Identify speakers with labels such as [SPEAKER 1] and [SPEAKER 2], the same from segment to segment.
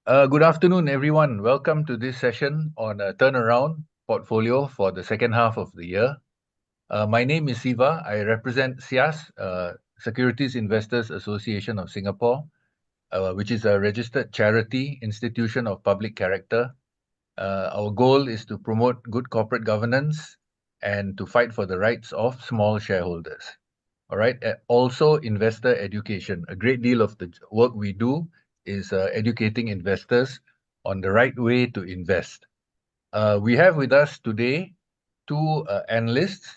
[SPEAKER 1] Good afternoon, everyone. Welcome to this session on a turnaround portfolio for the second half of the year. My name is Siva. I represent SIAS, Securities Investors Association of Singapore, which is a registered charity institution of public character. Our goal is to promote good corporate governance and to fight for the rights of small shareholders. All right. Also, investor education. A great deal of the work we do is educating investors on the right way to invest. We have with us today two analysts,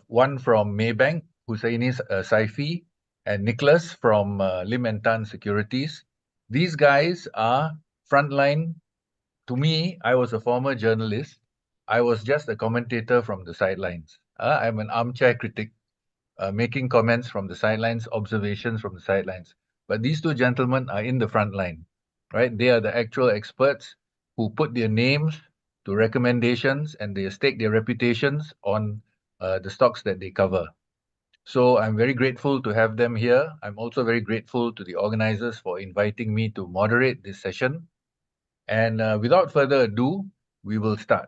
[SPEAKER 1] one from Maybank, Husainis Saifi, and Nicholas from Lim and Tan Securities. These guys are frontline. To me, I was a former journalist. I was just a commentator from the sidelines. I'm an armchair critic making comments from the sidelines, observations from the sidelines. But these two gentlemen are in the front line, right? They are the actual experts who put their names to recommendations and they stake their reputations on the stocks that they cover. So I'm very grateful to have them here. I'm also very grateful to the organizers for inviting me to moderate this session. And without further ado, we will start.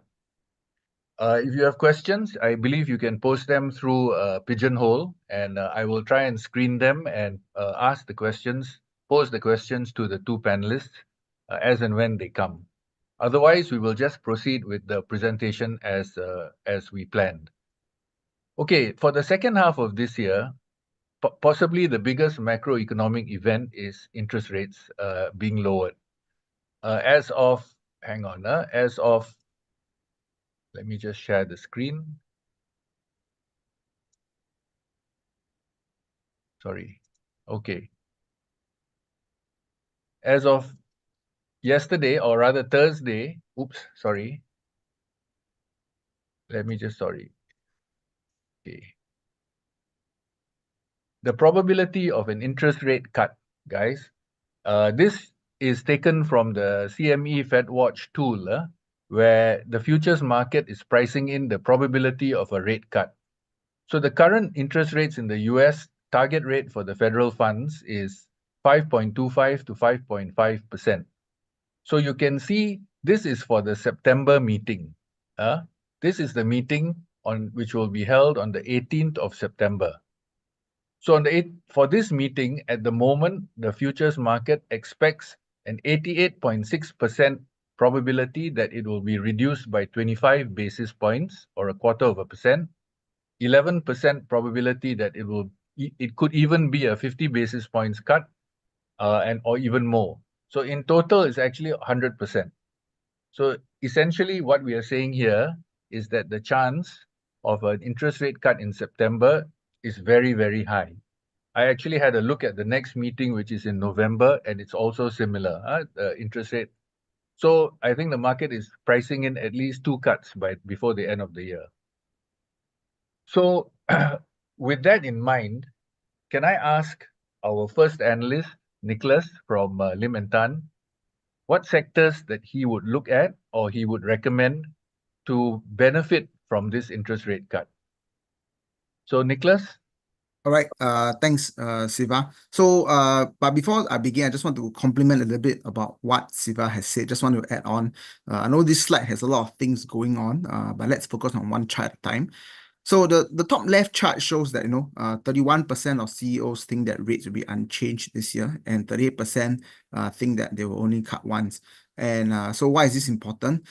[SPEAKER 1] If you have questions, I believe you can post them through Pigeonhole, and I will try and screen them and ask the questions, pose the questions to the two panelists as and when they come. Otherwise, we will just proceed with the presentation as we planned. Okay, for the second half of this year, possibly the biggest macroeconomic event is interest rates being lowered. As of, let me just share the screen. Sorry. Okay. As of yesterday, or rather Thursday, sorry. Okay. The probability of an interest rate cut, guys. This is taken from the CME FedWatch tool, where the futures market is pricing in the probability of a rate cut. So the current interest rates in the US target rate for the federal funds is 5.25 to 5.5%. So you can see this is for the September meeting. This is the meeting on which will be held on the 18th of September. So for this meeting, at the moment, the futures market expects an 88.6% probability that it will be reduced by 25 basis points or a quarter of a percent, 11% probability that it could even be a 50 basis points cut, or even more. So in total, it's actually 100%. So essentially what we are saying here is that the chance of an interest rate cut in September is very, very high. I actually had a look at the next meeting, which is in November, and it's also similar, interest rate. So I think the market is pricing in at least two cuts before the end of the year. So with that in mind, can I ask our first analyst, Nicholas from Lim and Tan, what sectors that he would look at or he would recommend to benefit from this interest rate cut? So Nicholas?
[SPEAKER 2] All right, thanks, Siva. So, but before I begin, I just want to compliment a little bit about what Siva has said. Just want to add on. I know this slide has a lot of things going on, but let's focus on one chart at a time. So the top left chart shows that 31% of CEOs think that rates will be unchanged this year, and 38% think that they will only cut once. And so why is this important?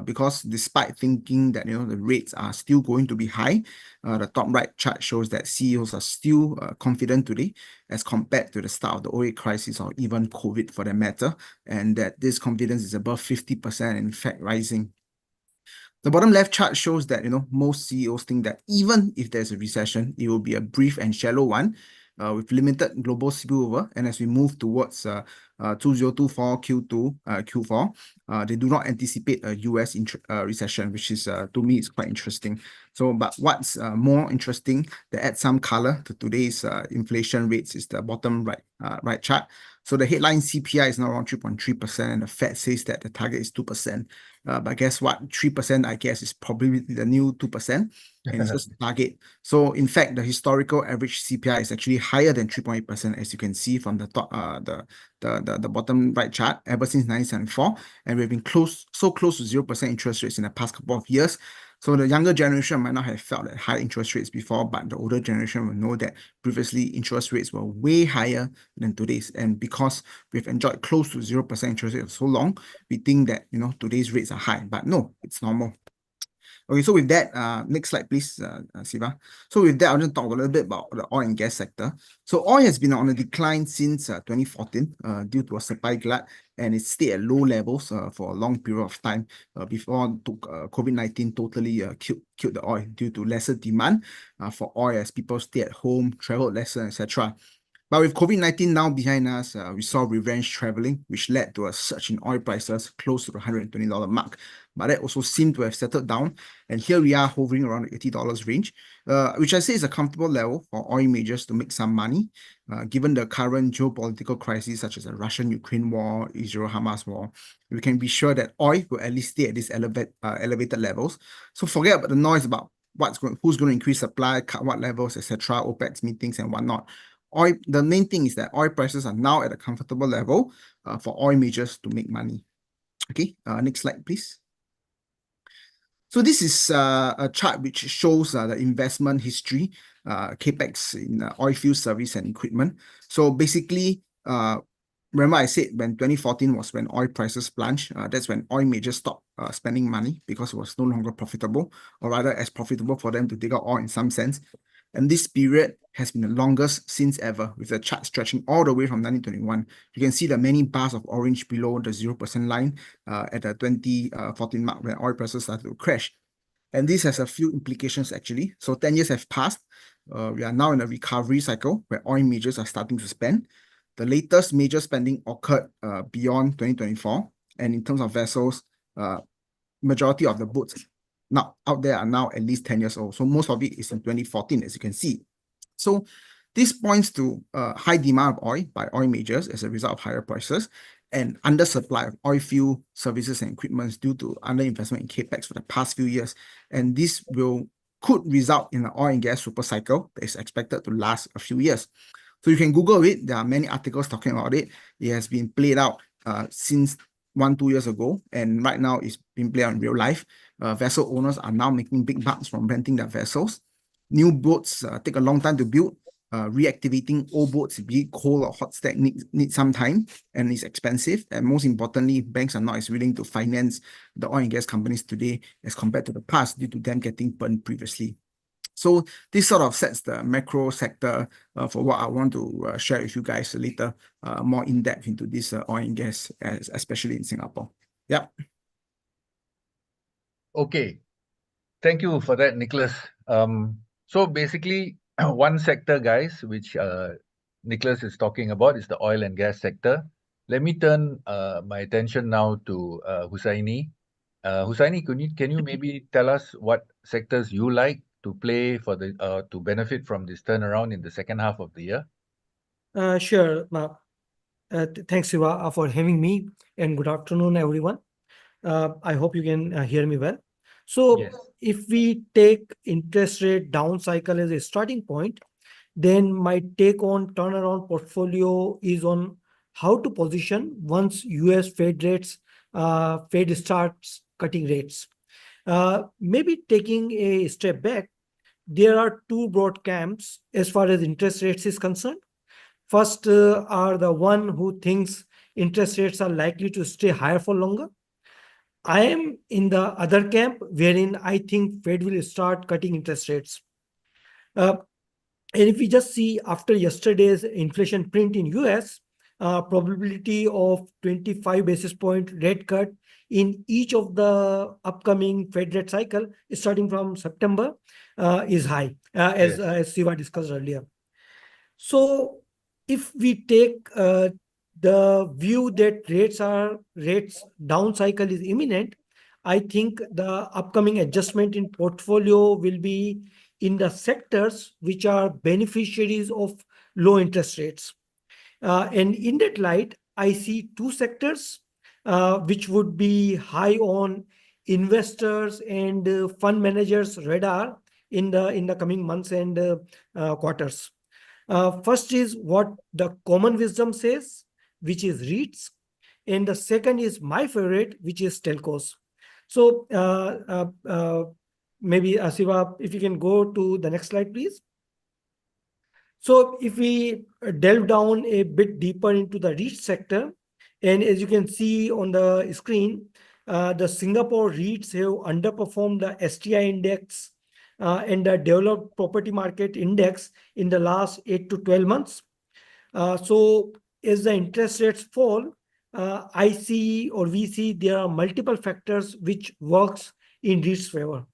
[SPEAKER 2] Because despite thinking that the rates are still going to be high, the top right chart shows that CEOs are still confident today as compared to the start of the 2008 crisis or even COVID for that matter, and that this confidence is above 50% and in fact rising. The bottom left chart shows that most CEOs think that even if there's a recession, it will be a brief and shallow one, with limited global spillover. And as we move towards 2024 Q4, they do not anticipate a US recession, which is to me is quite interesting. So, but what's more interesting that adds some color to today's inflation rates is the bottom right chart. So the headline CPI is now around 3.3%, and the Fed says that the target is 2%. But guess what? 3%, I guess, is probably the new 2%, and it's just a target. So in fact, the historical average CPI is actually higher than 3.8%, as you can see from the top, the bottom right chart, ever since 1974, and we've been so close to 0% interest rates in the past couple of years. So the younger generation might not have felt that high interest rates before, but the older generation will know that previously interest rates were way higher than today's. And because we've enjoyed close to 0% interest rate for so long, we think that today's rates are high, but no, it's normal. Okay, so with that, next slide, please, Siva. So with that, I'll just talk a little bit about the oil and gas sector. So oil has been on a decline since 2014 due to a supply glut, and it stayed at low levels for a long period of time before COVID-19 totally killed the oil due to lesser demand for oil as people stay at home, traveled lesser, etc. But with COVID-19 now behind us, we saw revenge traveling, which led to a surge in oil prices close to the $120 mark. But that also seemed to have settled down. And here we are hovering around the $80 range, which I say is a comfortable level for oil majors to make some money, given the current geopolitical crises such as the Russian-Ukraine war, Israel-Hamas war. We can be sure that oil will at least stay at these elevated levels. So forget about the noise about who's going to increase supply, cut what levels, etc., OPEC meetings and whatnot. The main thing is that oil prices are now at a comfortable level for oil majors to make money. Okay, next slide, please. So this is a chart which shows the investment history, capex in oil field service and equipment. So basically, remember I said when 2014 was when oil prices plunged, that's when oil majors stopped spending money because it was no longer profitable, or rather as profitable for them to dig out oil in some sense. And this period has been the longest since ever, with the chart stretching all the way from 1921. You can see the many bars of orange below the 0% line at the 2014 mark when oil prices started to crash. And this has a few implications actually. So 10 years have passed. We are now in a recovery cycle where oil majors are starting to spend. The latest major spending occurred beyond 2024. And in terms of vessels, majority of the boats now out there are now at least 10 years old. So most of it is in 2014, as you can see. So this points to high demand of oil by oil majors as a result of higher prices and undersupply of oil field services and equipment due to underinvestment in capex for the past few years. And this could result in an oil and gas super cycle that is expected to last a few years. So you can Google it. There are many articles talking about it. It has been played out since 1-2 years ago, and right now it's being played out in real life. Vessel owners are now making big bucks from renting their vessels. New boats take a long time to build. Reactivating old boats, be it cold or hot stack, need some time and is expensive. And most importantly, banks are not as willing to finance the oil and gas companies today as compared to the past due to them getting burned previously. So this sort of sets the macro sector for what I want to share with you guys later, more in depth into this oil and gas, especially in Singapore. Yep.
[SPEAKER 1] Okay, thank you for that, Nicholas. So basically, one sector, guys, which Nicholas is talking about is the oil and gas sector. Let me turn my attention now to Husaini. Husaini, can you maybe tell us what sectors you like to play for the to benefit from this turnaround in the second half of the year?
[SPEAKER 3] Sure. Thanks, Siva, for having me, and good afternoon, everyone. I hope you can hear me well. So,
[SPEAKER 1] Yes.
[SPEAKER 3] if we take interest rate down cycle as a starting point, then my take on turnaround portfolio is on how to position once US Fed starts cutting rates. Maybe taking a step back, there are two broad camps as far as interest rates is concerned. First are the one who thinks interest rates are likely to stay higher for longer. I am in the other camp wherein I think Fed will start cutting interest rates. And if we just see after yesterday's inflation print in US, probability of 25 basis point rate cut in each of the upcoming Fed rate cycle starting from September is high, as Siva discussed earlier. So if we take the view that rates down cycle is imminent, I think the upcoming adjustment in portfolio will be in the sectors which are beneficiaries of low interest rates. And in that light, I see two sectors which would be high on investors and fund managers' radar in the coming months and quarters. First is what the common wisdom says, which is REITs, and the second is my favorite, which is telcos. So maybe Siva, if you can go to the next slide, please. So if we delve down a bit deeper into the REIT sector, and as you can see on the screen, the Singapore REITs have underperformed the STI index and the developed property market index in the last 8 to 12 months. So as the interest rates fall, I see or we see there are multiple factors which works in REITs' favor.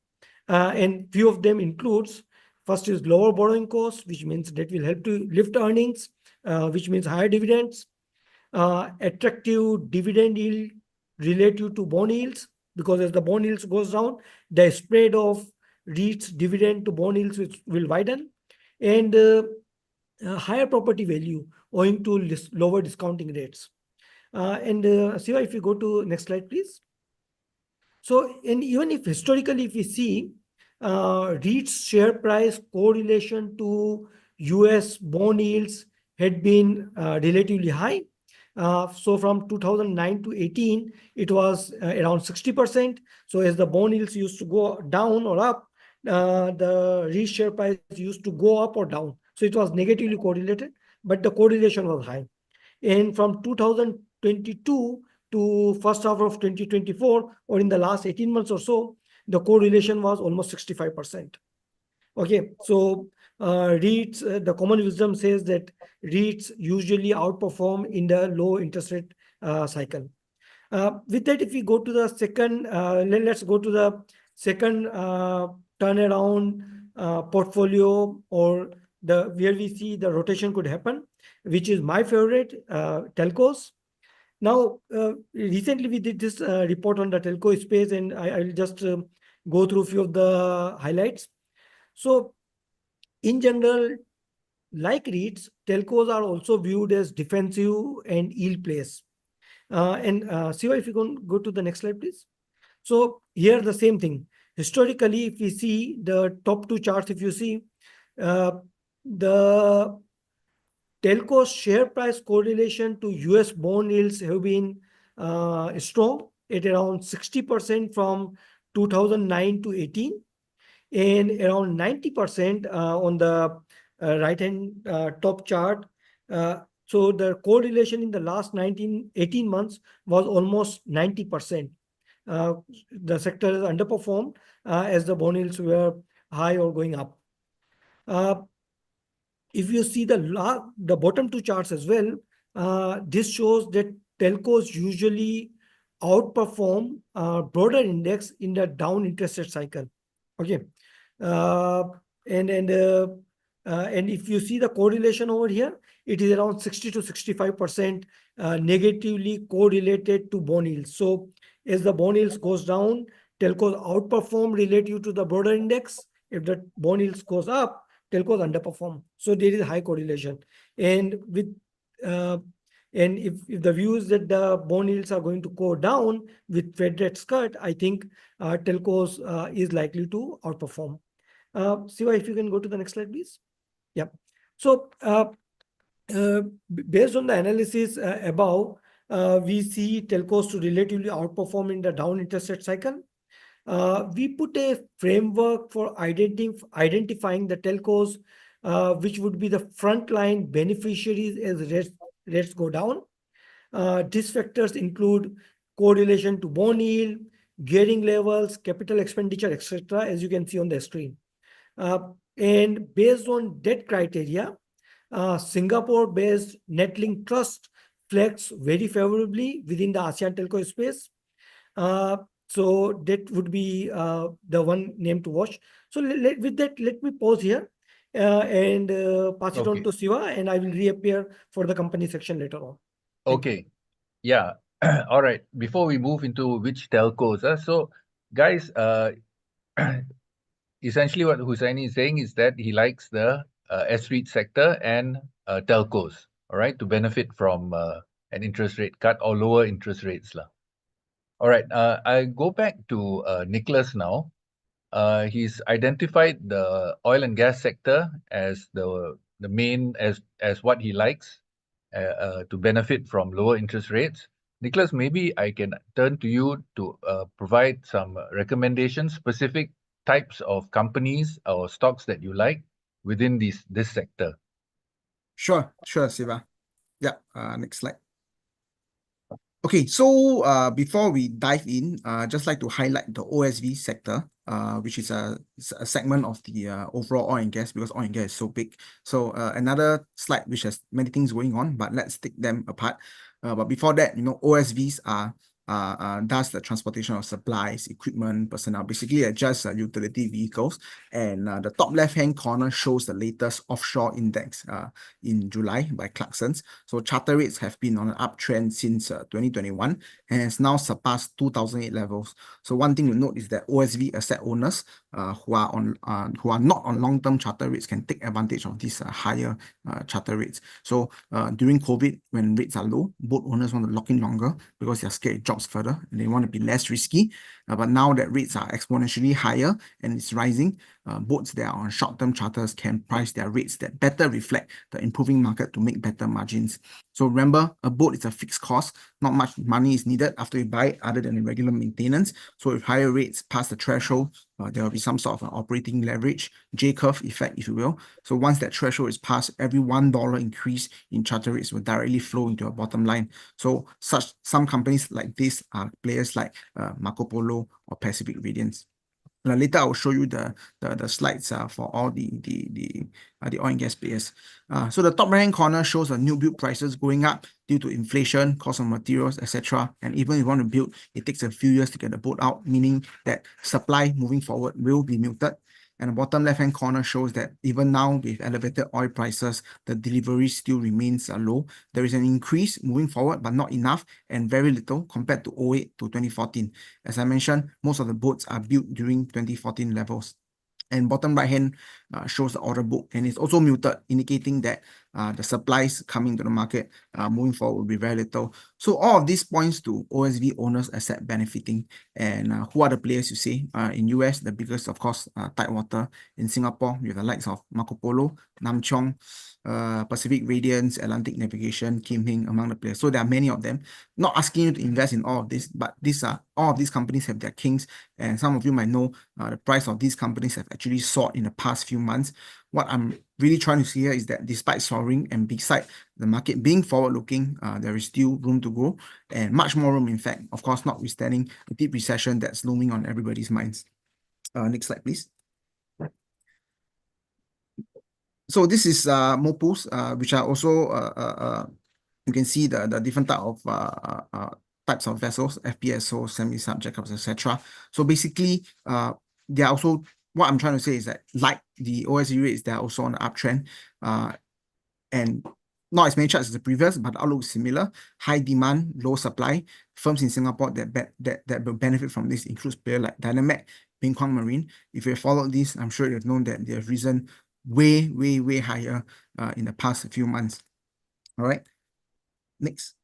[SPEAKER 3] And few of them includes, first is lower borrowing costs, which means that will help to lift earnings, which means higher dividends, attractive dividend yield relative to bond yields, because as the bond yields goes down, the spread of REITs dividend to bond yields will widen, and higher property value owing to lower discounting rates. Siva, if you go to next slide, please. So, and even if historically, if we see REITs share price correlation to US bond yields had been relatively high. So from 2009 to 18, it was around 60%. So as the bond yields used to go down or up, the REIT share price used to go up or down. So it was negatively correlated, but the correlation was high. And from 2022 to first half of 2024, or in the last 18 months or so, the correlation was almost 65%. Okay, so REITs, the common wisdom says that REITs usually outperform in the low interest rate cycle. With that, if we go to the second, let's go to the second turnaround portfolio, or the where we see the rotation could happen, which is my favorite, telcos. Now, recently we did this report on the telco space, and I will just go through a few of the highlights. So, in general, like REITs, telcos are also viewed as defensive and yield plays. Siva, if you go to the next slide, please. So here the same thing. Historically, if we see the top two charts, if you see, the telco share price correlation to US bond yields have been strong at around 60% from 2009 to 18, and around 90% on the right-hand top chart. So the correlation in the last 18 months was almost 90%. The sector has underperformed as the bond yields were high or going up. If you see the bottom two charts as well, this shows that telcos usually outperform broader index in the down interest rate cycle. Okay, and if you see the correlation over here, it is around 60 to 65% negatively correlated to bond yields. So as the bond yields goes down, telcos outperform relative to the broader index. If the bond yields goes up, telcos underperform. So there is high correlation. And with and if the view is that the bond yields are going to go down with Fed rates cut, I think telcos is likely to outperform. Siva, if you can go to the next slide, please. Yeah. So based on the analysis above, we see telcos to relatively outperform in the down interest rate cycle. We put a framework for identifying the telcos, which would be the frontline beneficiaries as rates go down. These factors include correlation to bond yield, gearing levels, capital expenditure, etc., as you can see on the screen. And based on that criteria, Singapore-based Netlink Trust flags very favorably within the ASEAN telco space. So that would be the one name to watch. So with that, let me pause here and pass it on to Siva, and I will reappear for the company section later on.
[SPEAKER 1] Okay. Yeah. All right. Before we move into which telcos, so guys, essentially what Hussaini is saying is that he likes the S-REIT sector and telcos, all right, to benefit from an interest rate cut or lower interest rates. All right, I go back to Nicholas now. He's identified the oil and gas sector as the main, as what he likes. to benefit from lower interest rates. Nicholas, maybe I can turn to you to provide some recommendations, specific types of companies or stocks that you like within this sector.
[SPEAKER 2] Sure, Siva. Yeah, next slide. Okay, so before we dive in, just like to highlight the OSV sector, which is a segment of the overall oil and gas, because oil and gas is so big. So another slide which has many things going on, but let's take them apart. But before that, OSVs are does the transportation of supplies, equipment, personnel, basically just utility vehicles. And the top left-hand corner shows the latest offshore index in July by Clarksons. So charter rates have been on an uptrend since 2021 and has now surpassed 2008 levels. So one thing to note is that OSV asset owners who are not on long-term charter rates can take advantage of these higher charter rates. So during COVID, when rates are low, boat owners want to lock in longer because they're scared it drops further and they want to be less risky. But now that rates are exponentially higher and it's rising, boats that are on short-term charters can price their rates that better reflect the improving market to make better margins. So remember, a boat is a fixed cost. Not much money is needed after you buy it other than the regular maintenance. So if higher rates pass the threshold, there will be some sort of an operating leverage, J-curve effect, if you will. So once that threshold is passed, every $1 increase in charter rates will directly flow into your bottom line. So some companies like this are players like Marco Polo or Pacific Radiance. Later, I will show you the slides for all the oil and gas players. So the top right-hand corner shows new build prices going up due to inflation, cost of materials, etc. And even if you want to build, it takes a few years to get the boat out, meaning that supply moving forward will be muted. And the bottom left-hand corner shows that even now with elevated oil prices, the delivery still remains low. There is an increase moving forward, but not enough and very little compared to 2008 to 2014. As I mentioned, most of the boats are built during 2014 levels. And bottom right hand shows the order book, and it's also muted, indicating that the supplies coming to the market moving forward will be very little. So all of these points to OSV owners asset benefiting. And who are the players you see? In US, the biggest, of course, Tidewater. In Singapore, we have the likes of Marco Polo, Nam Chong, Pacific Radiance, Atlantic Navigation, Kim Hing, among the players. So there are many of them. Not asking you to invest in all of this, but all of these companies have their kings, and some of you might know the price of these companies have actually soared in the past few months. What I'm really trying to see here is that despite soaring and beside the market being forward-looking, there is still room to grow and much more room, in fact, of course, notwithstanding a deep recession that's looming on everybody's minds. Next slide, please. So this is MOPUs, which are also you can see the different types of vessels, FPSO, semi-sub jackups, etc. So basically, they are also, what I'm trying to say is that like the OSV rates, they are also on the uptrend, and not as many charts as the previous, but the outlook is similar. High demand, low supply. Firms in Singapore that will benefit from this includes players like Dynamac, Beng Quang Marine. If you have followed this, I'm sure you've known that they have risen way higher in the past few months. All right, next.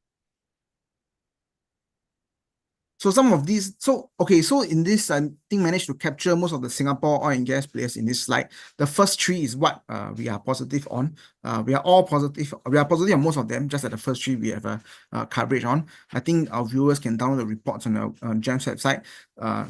[SPEAKER 2] So some of these, so in this, I think managed to capture most of the Singapore oil and gas players in this slide. The first three is what we are positive on. We are all positive. We are positive on most of them, just that the first three we have coverage on. I think our viewers can download the reports on the GEMS website.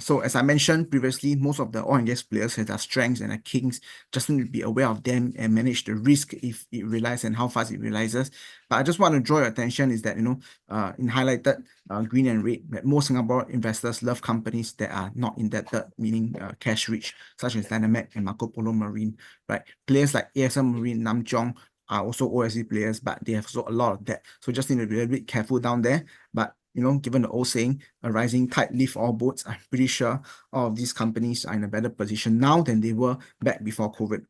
[SPEAKER 2] So as I mentioned previously, most of the oil and gas players have their strengths and their kings. Just need to be aware of them and manage the risk if it realizes and how fast it realizes. But I just want to draw your attention is that, in highlighted green and red, that most Singapore investors love companies that are not indebted, meaning cash rich, such as Dynamac and Marco Polo Marine, right? Players like ASM Marine, Nam Chong are also OSV players, but they have also a lot of debt. So just need to be a little bit careful down there. But given the old saying, a rising tide lifts all boats, I'm pretty sure all of these companies are in a better position now than they were back before COVID.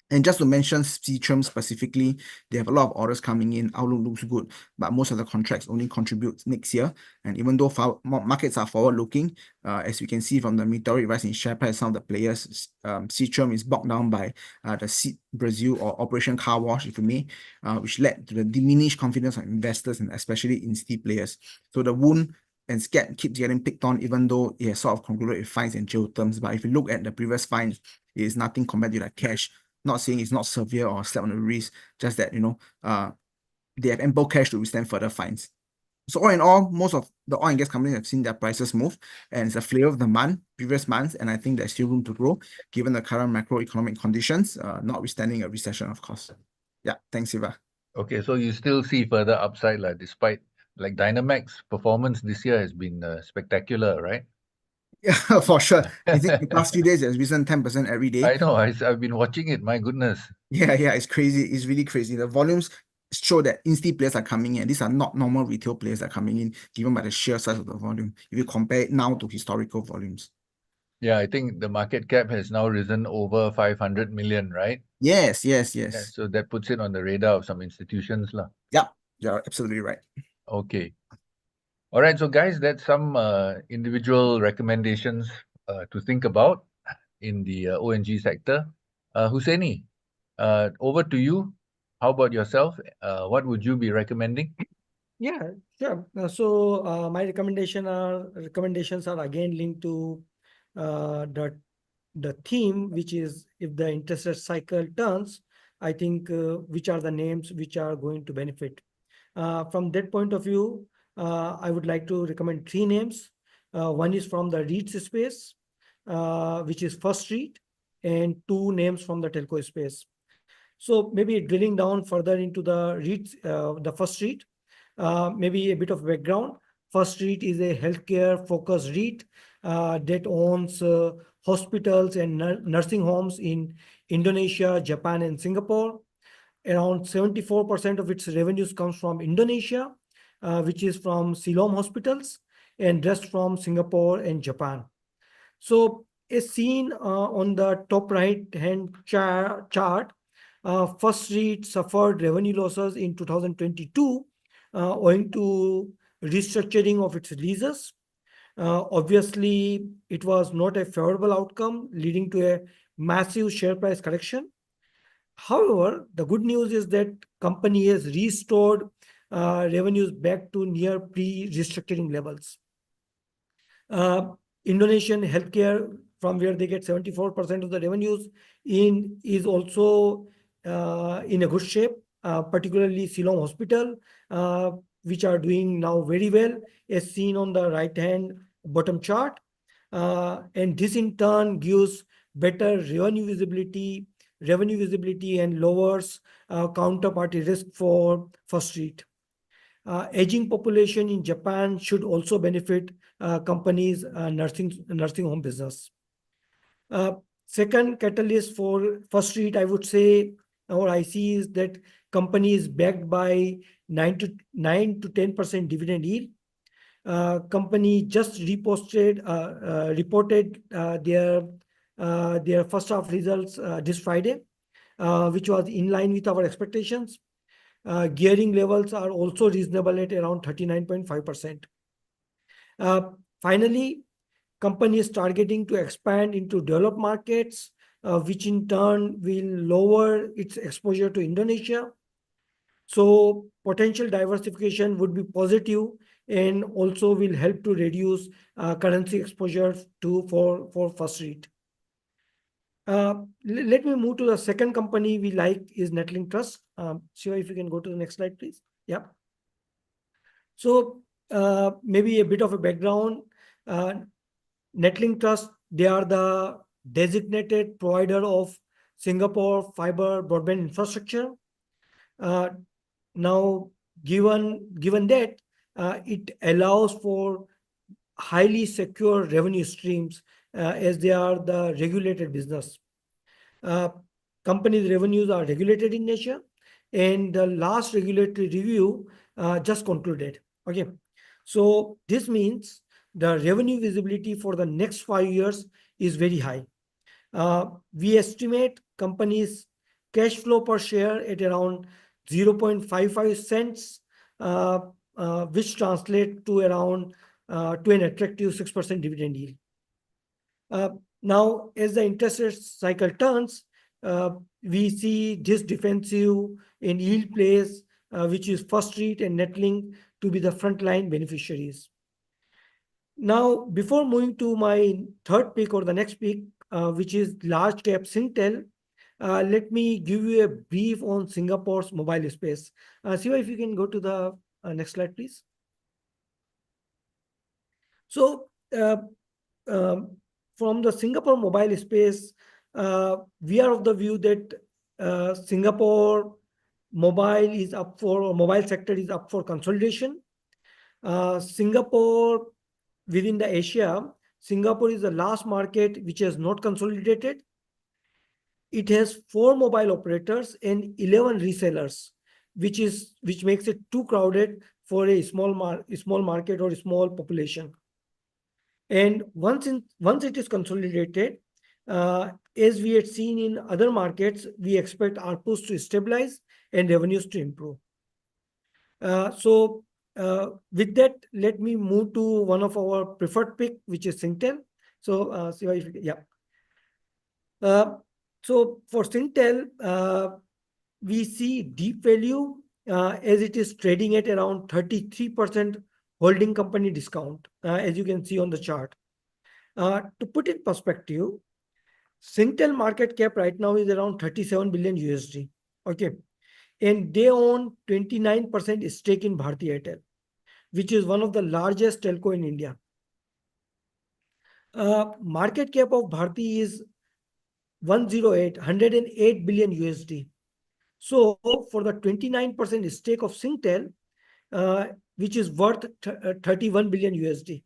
[SPEAKER 2] And just to mention Seatrium specifically, they have a lot of orders coming in. Outlook looks good, but most of the contracts only contribute next year. And even though markets are forward-looking, as we can see from the meteoric rise in share price, some of the players, Seatrium is bogged down by the Seed Brazil or Operation Car Wash, if you may, which led to the diminished confidence of investors and especially in steep players. So the wound and scat keeps getting picked on, even though it has sort of concluded with fines and jail terms. But if you look at the previous fines, it is nothing compared to the cash. Not saying it's not severe or slap on the wrist, just that, they have ample cash to withstand further fines. So all in all, most of the oil and gas companies have seen their prices move, and it's a flavor of the month, previous months, and I think there's still room to grow given the current macroeconomic conditions, notwithstanding a recession, of course. Yeah, thanks, Siva.
[SPEAKER 1] Okay, so you still see further upside, despite like Dynamax's performance this year has been spectacular, right?
[SPEAKER 2] Yeah, for sure. I think the past few days has risen 10% every day.
[SPEAKER 1] I know, I've been watching it, my goodness.
[SPEAKER 2] Yeah, it's crazy. It's really crazy. The volumes show that insti players are coming in. These are not normal retail players that are coming in, given by the sheer size of the volume. If you compare it now to historical volumes.
[SPEAKER 1] Yeah, I think the market cap has now risen over 500 million, right?
[SPEAKER 2] Yes.
[SPEAKER 1] Yeah, so that puts it on the radar of some institutions, lah.
[SPEAKER 2] Yeah, you're absolutely right.
[SPEAKER 1] Okay. All right, so guys, that's some individual recommendations to think about in the ONG sector. Hussaini, over to you. How about yourself? What would you be recommending?
[SPEAKER 3] Yeah, sure. So my recommendations are again linked to the theme, which is if the interest rate cycle turns, I think which are the names which are going to benefit. From that point of view, I would like to recommend three names. One is from the REIT space, which is First REIT, and two names from the telco space. So maybe drilling down further into the REIT, the First REIT, maybe a bit of background. First REIT is a healthcare-focused REIT that owns hospitals and nursing homes in Indonesia, Japan, and Singapore. Around 74% of its revenues comes from Indonesia, which is from Siloam hospitals, and rest from Singapore and Japan. So as seen on the top right-hand chart, First REIT suffered revenue losses in 2022 owing to restructuring of its leases. Obviously, it was not a favorable outcome, leading to a massive share price correction. However, the good news is that company has restored revenues back to near pre-restructuring levels. Indonesian healthcare, from where they get 74% of the revenues is also in a good shape, particularly Siloam Hospital, which are doing now very well, as seen on the right-hand bottom chart. And this in turn gives better revenue visibility and lowers counterparty risk for First REIT. Aging population in Japan should also benefit companies' nursing home business. Second catalyst for First REIT, I would say, or I see, is that company is backed by 9 to 10% dividend yield. Company just reported their first half results this Friday, which was in line with our expectations. Gearing levels are also reasonable at around 39.5%. Finally, company is targeting to expand into developed markets, which in turn will lower its exposure to Indonesia. So potential diversification would be positive and also will help to reduce currency exposure for First REIT. Let me move to the second company we like is Netlink Trust. Shiva, if you can go to the next slide, please. Yeah. So maybe a bit of a background. Netlink Trust, they are the designated provider of Singapore fiber broadband infrastructure. Now, given that, it allows for highly secure revenue streams as they are the regulated business. Company's revenues are regulated in nature, and the last regulatory review just concluded. Okay, so this means the revenue visibility for the next 5 years is very high. We estimate company's cash flow per share at around 0.55 cents, which translate to around to an attractive 6% dividend yield. Now, as the interest rate cycle turns, we see this defensive and yield plays, which is First REIT and Netlink, to be the frontline beneficiaries. Now, before moving to my third pick or the next pick, which is large cap Singtel, let me give you a brief on Singapore's mobile space. Siva, if you can go to the next slide, please. So, from the Singapore mobile space, we are of the view that Singapore mobile sector is up for consolidation. Singapore, within the Asia, Singapore is the last market which has not consolidated. It has 4 mobile operators and 11 resellers, which makes it too crowded for a small market or a small population. And once it is consolidated, as we had seen in other markets, we expect ARPUs to stabilize and revenues to improve. With that, let me move to one of our preferred pick, which is Singtel. So, so for Singtel, we see deep value as it is trading at around 33% holding company discount, as you can see on the chart. To put in perspective, Singtel market cap right now is around $37 billion USD. Okay. And they own 29% stake in Bharti Airtel, which is one of the largest telco in India. Market cap of Bharti is 108 billion USD. So for the 29% stake of Singtel, which is worth 31 billion USD,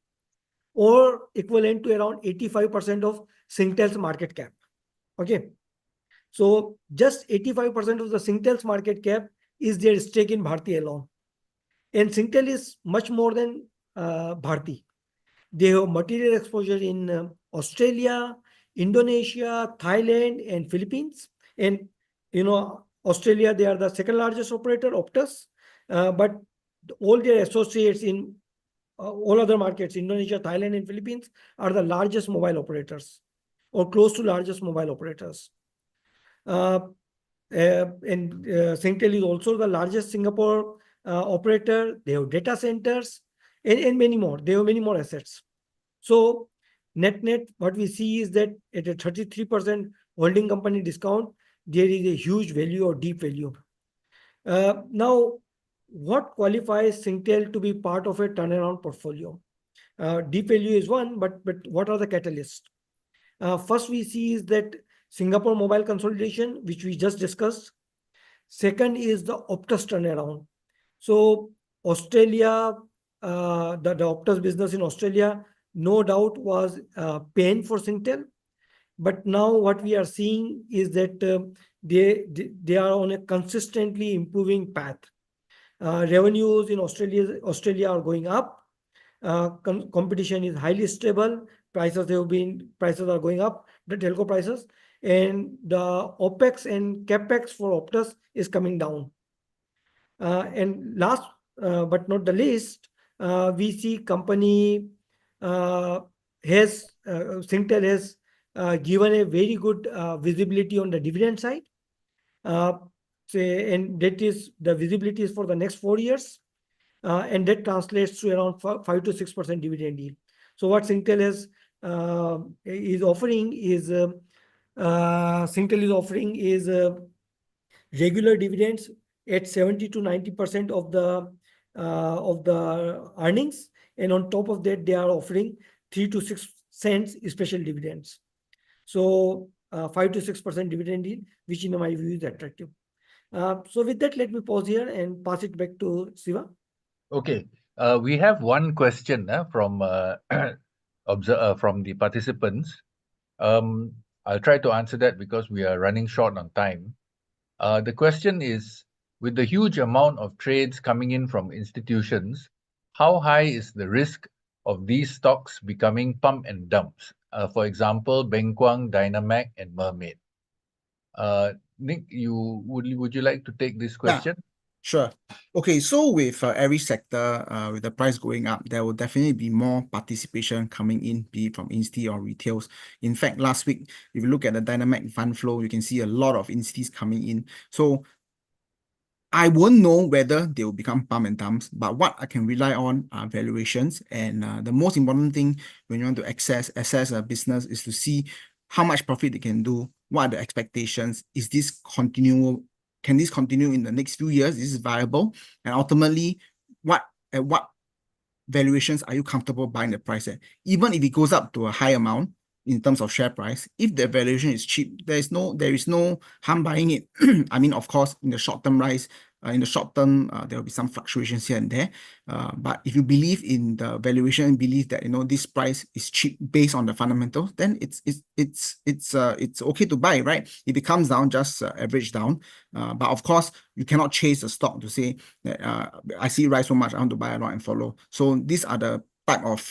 [SPEAKER 3] or equivalent to around 85% of Singtel's market cap. Okay. So just 85% of the Singtel's market cap is their stake in Bharti alone. And Singtel is much more than Bharti. They have material exposure in Australia, Indonesia, Thailand, and Philippines. And, Australia, they are the second largest operator, Optus. But all their associates in all other markets, Indonesia, Thailand, and Philippines, are the largest mobile operators or close to largest mobile operators. And Singtel is also the largest Singapore operator. They have data centers and many more. They have many more assets. So net, what we see is that at a 33% holding company discount, there is a huge value or deep value. Now, what qualifies Singtel to be part of a turnaround portfolio? Deep value is one, but what are the catalysts? First, we see is that Singapore mobile consolidation, which we just discussed. Second is the Optus turnaround. So Australia, the Optus business in Australia, no doubt was pain for Singtel. But now what we are seeing is that they are on a consistently improving path. Revenues in Australia are going up. Competition is highly stable. Prices are going up, the telco prices, and the OPEX and CAPEX for Optus is coming down. And last but not the least, we see Singtel has given a very good visibility on the dividend side. And that is the visibility is for the next 4 years. And that translates to around 5 to 6% dividend yield. So what Singtel is offering is regular dividends at 70 to 90% of the earnings, and on top of that, they are offering 3 to 6 cents special dividends. So 5 to 6% dividend yield, which in my view is attractive. So with that, let me pause here and pass it back to Siva.
[SPEAKER 1] Okay, we have one question from the participants. I'll try to answer that because we are running short on time. The question is, with the huge amount of trades coming in from institutions, how high is the risk of these stocks becoming pump and dumps? For example, Bengkuang, Dynamac, and Mermaid. Nick, would you like to take this question?
[SPEAKER 2] Yeah, sure. Okay, so with every sector, with the price going up, there will definitely be more participation coming in, be it from insti or retails. In fact, last week, if you look at the Dynamac fund flow, you can see a lot of instis coming in. So I won't know whether they will become pump and dumps, but what I can rely on are valuations. And the most important thing when you want to assess a business is to see how much profit they can do, what are the expectations, is this continual, can this continue in the next few years, is this viable, and ultimately, at what valuations are you comfortable buying the price at? Even if it goes up to a high amount in terms of share price, if the valuation is cheap, there is no harm buying it. I mean, of course, in the short term there will be some fluctuations here and there. But if you believe in the valuation and believe that this price is cheap based on the fundamentals, then it's okay to buy, right? If it comes down, just average down. But of course, you cannot chase the stock to say that I see it rise so much, I want to buy a lot and follow. So these are the type of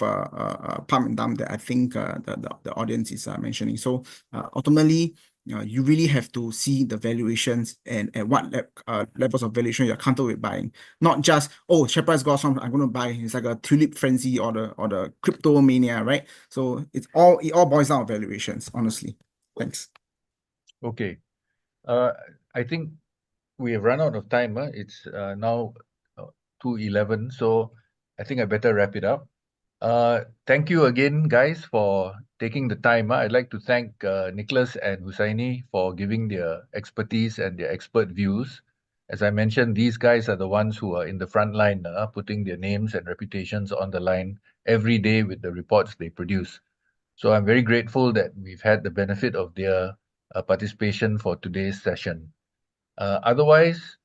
[SPEAKER 2] pump and dump that I think the audience is mentioning. So ultimately, you really have to see the valuations and at what levels of valuation you're comfortable with buying. Not just, oh, share price goes on, I'm going to buy. It's like a tulip frenzy or the crypto mania, right? So it all boils down to valuations, honestly. Thanks.
[SPEAKER 1] Okay. I think we have run out of time. It's now 2:11, so I think I better wrap it up. Thank you again, guys, for taking the time. I'd like to thank Nicholas and Hussaini for giving their expertise and their expert views. As I mentioned, these guys are the ones who are in the front line, putting their names and reputations on the line every day with the reports they produce. So I'm very grateful that we've had the benefit of their participation for today's session. Otherwise,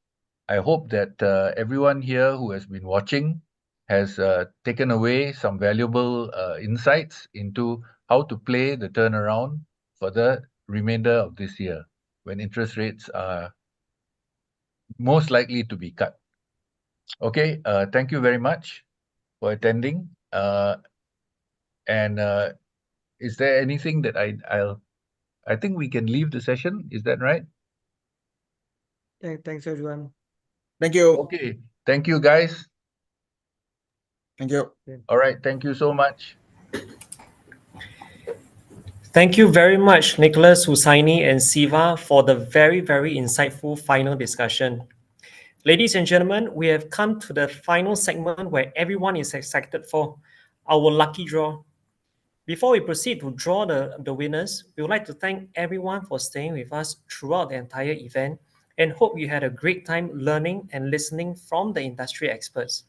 [SPEAKER 1] I hope that everyone here who has been watching has taken away some valuable insights into how to play the turnaround for the remainder of this year when interest rates are most likely to be cut. Okay, thank you very much for attending. And is there anything that I think we can leave the session? Is that right?
[SPEAKER 3] Thanks, everyone.
[SPEAKER 2] Thank you.
[SPEAKER 1] Okay, thank you, guys.
[SPEAKER 2] Thank you.
[SPEAKER 1] All right, thank you so much.
[SPEAKER 4] Thank you very much, Nicholas, Hussaini, and Siva, for the very, very insightful final discussion. Ladies and gentlemen, we have come to the final segment where everyone is excited for, our lucky draw. Before we proceed to draw the winners, we would like to thank everyone for staying with us throughout the entire event and hope you had a great time learning and listening from the industry experts.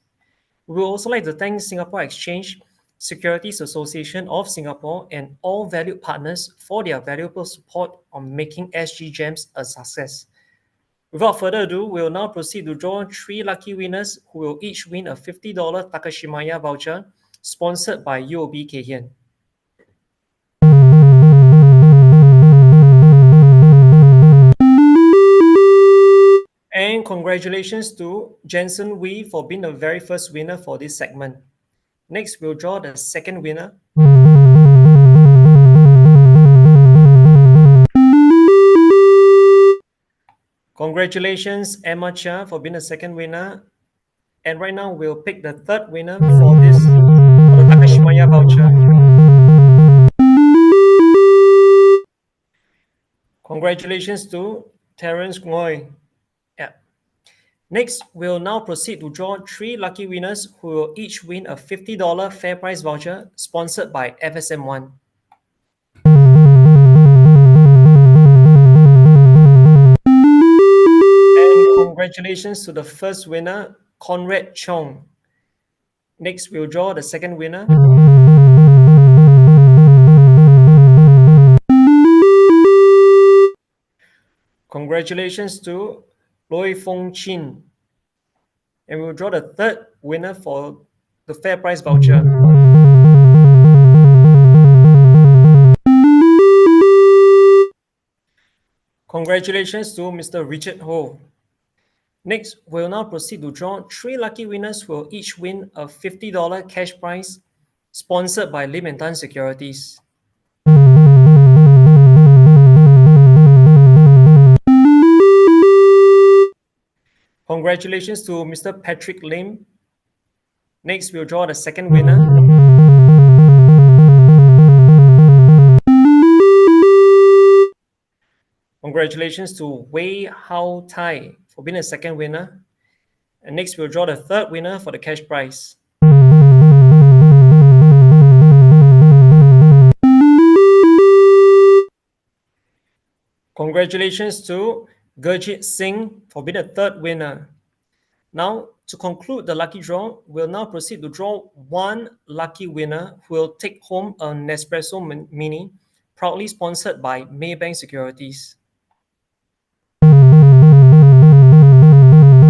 [SPEAKER 4] We would also like to thank Singapore Exchange, Securities Association of Singapore, and all valued partners for their valuable support on making SG Gems a success. Without further ado, we will now proceed to draw 3 lucky winners who will each win a $50 Takashimaya voucher sponsored by UOB Kay Hian. And congratulations to Jensen Wee for being the very first winner for this segment. Next, we'll draw the second winner. Congratulations, Emma Chia, for being the second winner. And right now, we'll pick the third winner for the Takashimaya voucher. Congratulations to Terence Ngoy. Yeah. Next, we'll now proceed to draw 3 lucky winners who will each win a $50 Fair Price voucher sponsored by FSM1. And congratulations to the first winner, Conrad Chong. Next, we'll draw the second winner. Congratulations to Loi Fong Chin. And we'll draw the third winner for the Fair Price voucher. Congratulations to Mr. Richard Ho. Next, we'll now proceed to draw 3 lucky winners who will each win a $50 cash prize sponsored by Lim & Tan Securities. Congratulations to Mr. Patrick Lim. Next, we'll draw the second winner. Congratulations to Wei Hao Tai for being the second winner. And next, we'll draw the third winner for the cash prize. Congratulations to Gurjit Singh for being the third winner. Now, to conclude the lucky draw, we'll now proceed to draw one lucky winner who will take home a Nespresso Mini, proudly sponsored by Maybank Securities.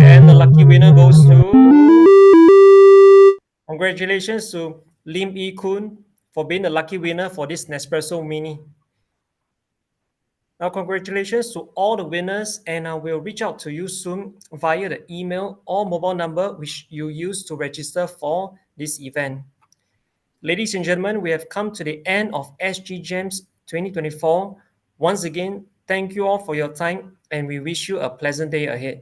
[SPEAKER 4] And the lucky winner goes to... Congratulations to Lim E. Kun for being the lucky winner for this Nespresso Mini. Now, congratulations to all the winners, and we'll reach out to you soon via the email or mobile number which you used to register for this event. Ladies and gentlemen, we have come to the end of SG Gems 2024. Once again, thank you all for your time, and we wish you a pleasant day ahead.